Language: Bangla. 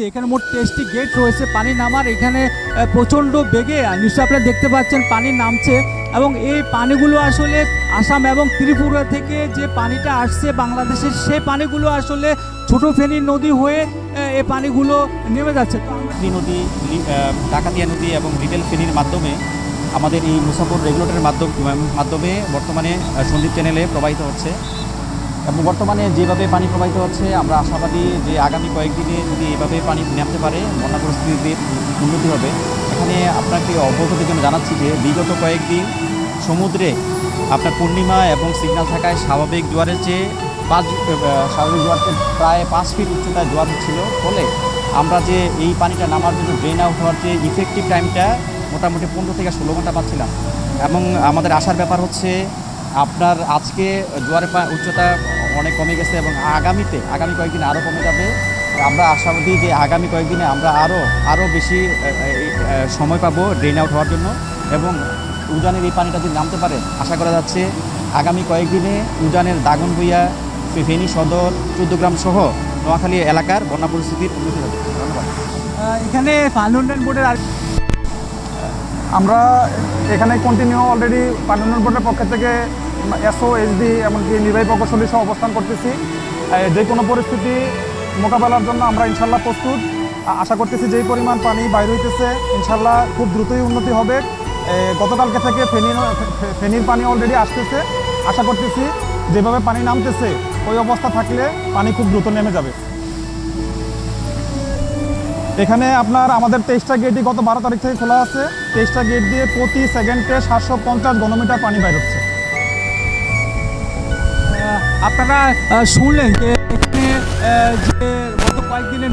এখানে মোট 23টি গেট রয়েছে পানি নামার। এখানে প্রচণ্ড বেগে নিশ্চয়ই আপনারা দেখতে পাচ্ছেন পানি নামছে এবং এই পানিগুলো আসলে আসাম এবং ত্রিপুরা থেকে যে পানিটা আসছে বাংলাদেশের সেই পানিগুলো আসলে ছোট ফেনী নদী হয়ে এই পানিগুলো নেমে যাচ্ছে। নদী, ডাকাতিয়া নদী এবং লিটল ফেনীর মাধ্যমে আমাদের এই মুসাফর রেগুলেটরের মাধ্যমে বর্তমানে সন্দীপ চ্যানেলে প্রবাহিত হচ্ছে এবং বর্তমানে যেভাবে পানি প্রবাহিত হচ্ছে আমরা আশাবাদী যে আগামী কয়েকদিনে যদি এভাবে পানি নামতে পারে বন্যা পরিস্থিতির উন্নতি হবে। এখানে আপনাকে অবগতির জন্য জানাচ্ছি যে বিগত কয়েকদিন সমুদ্রে আপনার পূর্ণিমা এবং সিগন্যাল থাকায় স্বাভাবিক জোয়ারের চেয়ে স্বাভাবিক জোয়ারকে প্রায় 5 ফিট উচ্চতায় জোয়ার হচ্ছিল। ফলে আমরা যে এই পানিটা নামার জন্য ড্রেন আউট হওয়ার যে ইফেক্টিভ টাইমটা মোটামুটি 15 থেকে 16 ঘন্টা পাচ্ছিলাম। এবং আমাদের আশার ব্যাপার হচ্ছে আপনার আজকে জোয়ারের উচ্চতা অনেক কমে গেছে এবং আগামী কয়েকদিনে আরও কমে যাবে। আমরা আশাবাদী যে আগামী কয়েকদিনে আমরা আরও বেশি সময় পাবো ড্রেন আউট হওয়ার জন্য এবং উজানের এই পানিটা যদি নামতে পারে আশা করা যাচ্ছে আগামী কয়েকদিনে উজানের দাগনভূঞা, ফেনী সদর, 14 গ্রাম সহ নোয়াখালী এলাকার বন্যা পরিস্থিতির উন্নতি হবে। ধন্যবাদ। এখানে পানি উন্নয়ন বোর্ডের আমরা এখানে কন্টিনিউ অলরেডি পানি উন্নয়ন বোর্ডের পক্ষ থেকে এসও, এসডি এমনকি নির্বাহী প্রকৌশলী সহ অবস্থান করতেছি। যে কোনো পরিস্থিতি মোকাবেলার জন্য আমরা ইনশাল্লাহ প্রস্তুত। আশা করতেছি যেই পরিমাণ পানি বাইর হইতেছে ইনশাল্লাহ খুব দ্রুতই উন্নতি হবে। গতকালকে থেকে ফেনীর পানি অলরেডি আসতেছে। আশা করতেছি যেভাবে পানি নামতেছে ওই অবস্থা থাকলে পানি খুব দ্রুত নেমে যাবে। এখানে আপনার আমাদের 23টা গেটই গত 12 তারিখ থেকে খোলা আছে। 23টা গেট দিয়ে প্রতি সেকেন্ডে 750 ঘনমিটার পানি বাইর হচ্ছে। আপনারা শুনলেন যে এখানে যে গত কয়েকদিনে